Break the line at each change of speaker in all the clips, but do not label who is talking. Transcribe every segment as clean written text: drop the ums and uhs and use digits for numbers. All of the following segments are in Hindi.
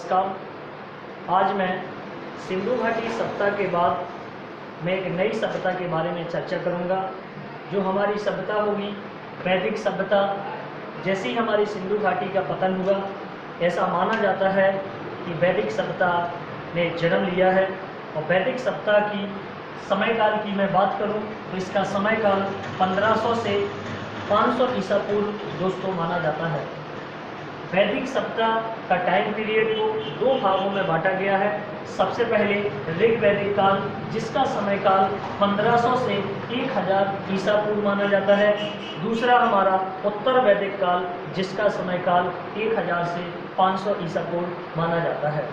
नमस्कार। आज मैं सिंधु घाटी सभ्यता के बाद मैं एक नई सभ्यता के बारे में चर्चा करूंगा, जो हमारी सभ्यता होगी वैदिक सभ्यता। जैसे ही हमारी सिंधु घाटी का पतन हुआ, ऐसा माना जाता है कि वैदिक सभ्यता ने जन्म लिया है। और वैदिक सभ्यता की समयकाल की मैं बात करूं तो इसका समयकाल 1500 से 500 ईसा पूर्व दोस्तों माना जाता है। वैदिक सभ्यता का टाइम पीरियड को दो भागों में बांटा गया है। सबसे पहले ऋग वैदिक काल, जिसका समयकाल 1500 से 1000 ईसा पूर्व माना जाता है। दूसरा हमारा उत्तर वैदिक काल, जिसका समयकाल 1000 से 500 ईसा पूर्व माना जाता है।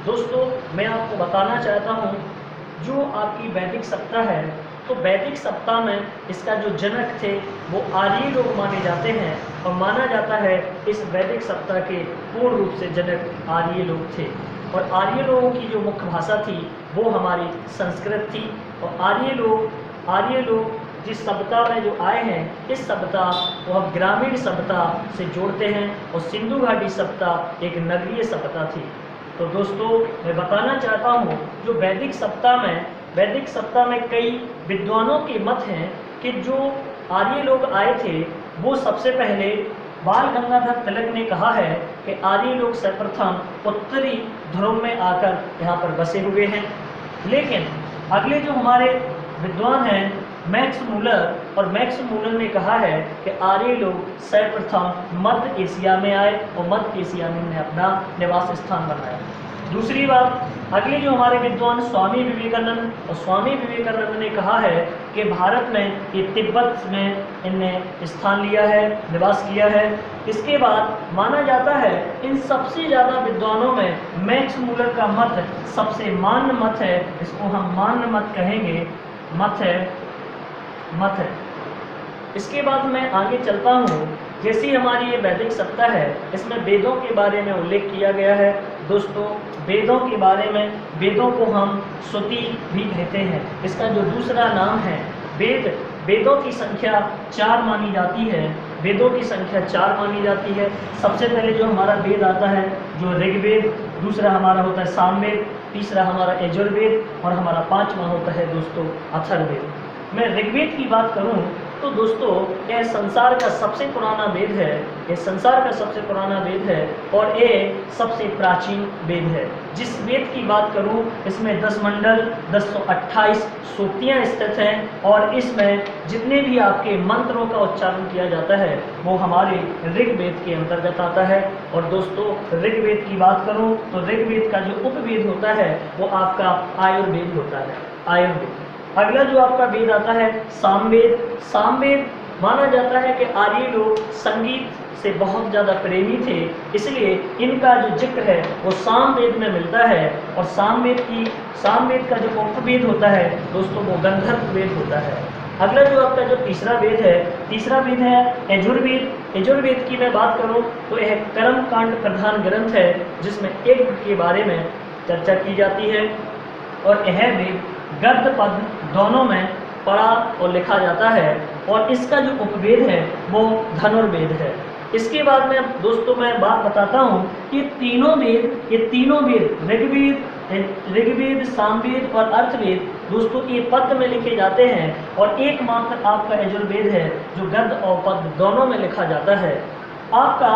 दोस्तों, मैं आपको बताना चाहता हूँ, जो आपकी वैदिक सभ्यता है, तो वैदिक सभ्यता में इसका जो जनक थे वो आर्य लोग माने जाते हैं। और माना जाता है इस वैदिक सभ्यता के पूर्ण रूप से जनक आर्य लोग थे। और आर्य लोगों की जो मुख्य भाषा थी वो हमारी संस्कृत थी। और आर्य लोग जिस सभ्यता में जो आए हैं, इस सभ्यता को हम ग्रामीण सभ्यता से जोड़ते हैं। और सिंधु घाटी सभ्यता एक नगरीय सभ्यता थी। तो दोस्तों, मैं बताना चाहता हूँ, जो वैदिक सभ्यता में कई विद्वानों के मत हैं कि जो आर्य लोग आए थे वो सबसे पहले बाल गंगाधर तिलक ने कहा है कि आर्य लोग सर्वप्रथम उत्तरी ध्रुव में आकर यहाँ पर बसे हुए हैं। लेकिन अगले जो हमारे विद्वान हैं मैक्स मूलर ने कहा है कि आर्य लोग सर्वप्रथम मध्य एशिया में आए और मध्य एशिया में उन्हें अपना निवास स्थान बनाया। दूसरी बात, अगले जो हमारे विद्वान स्वामी विवेकानंद ने कहा है कि भारत में ये तिब्बत में इनने स्थान लिया है, निवास किया है। इसके बाद माना जाता है इन सबसे ज़्यादा विद्वानों में मैक्स मूलर का मत सबसे मान्य मत है। इसको हम मान्य मत कहेंगे, मत है। इसके बाद मैं आगे चलता हूँ। जैसी हमारी ये वैदिक सभ्यता है, इसमें वेदों के बारे में उल्लेख किया गया है। दोस्तों, वेदों के बारे में, वेदों को हम श्रुति भी कहते हैं। इसका जो दूसरा नाम है वेदों की संख्या 4 मानी जाती है। सबसे पहले जो हमारा वेद आता है जो ऋग्वेद, दूसरा हमारा होता है सामवेद, तीसरा हमारा यजुर्वेद और हमारा 5वां होता है दोस्तों अथर्ववेद। मैं ऋग्वेद की बात करूं तो दोस्तों, यह संसार का सबसे पुराना वेद है। और ये सबसे प्राचीन वेद है। जिस वेद की बात करूं, इसमें 10 मंडल 1028 सूक्तियाँ स्थित हैं। और इसमें जितने भी आपके मंत्रों का उच्चारण किया जाता है वो हमारे ऋग्वेद के अंतर्गत आता है। और दोस्तों, ऋग्वेद की बात करूं तो ऋग्वेद का जो उपवेद होता है वो आपका आयुर्वेद होता है। अगला जो आपका वेद आता है सामवेद माना जाता है कि आर्य लोग संगीत से बहुत ज़्यादा प्रेमी थे, इसलिए इनका जो जिक्र है वो सामवेद में मिलता है। और सामवेद का जो उपवेद होता है दोस्तों वो गंधर्व वेद होता है। अगला जो आपका जो तीसरा वेद है यजुर्वेद की मैं बात करूं तो यह कर्मकांड प्रधान ग्रंथ है, जिसमें यज्ञ के बारे में चर्चा की जाती है। और यह वेद गद्य पद दोनों में पढ़ा और लिखा जाता है। और इसका जो उपवेद है वो धनुर्वेद है। इसके बाद में दोस्तों मैं बात बताता हूँ कि ये तीनों वेद ऋग्वेद, सामवेद और अर्थवेद दोस्तों ये पद में लिखे जाते हैं। और एकमात्र आपका यजुर्वेद है जो गद्य और पद दोनों में लिखा जाता है। आपका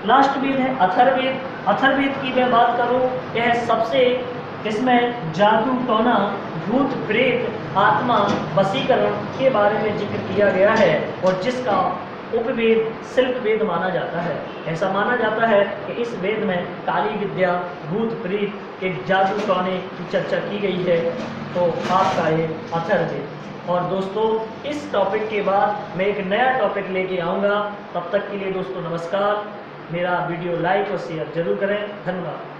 लास्ट वेद है अथर्ववेद की मैं बात करूँ, यह सबसे, इसमें जादू टोना, भूत प्रेत, आत्मा, वशीकरण के बारे में जिक्र किया गया है। और जिसका उपवेद शिल्प वेद माना जाता है। ऐसा माना जाता है कि इस वेद में काली विद्या, भूत प्रेत के जादू टोने की चर्चा की गई है। तो आपका ये अथर्ववेद। और दोस्तों, इस टॉपिक के बाद मैं एक नया टॉपिक लेके आऊँगा। तब तक के लिए दोस्तों नमस्कार। मेरा वीडियो लाइक और शेयर जरूर करें। धन्यवाद।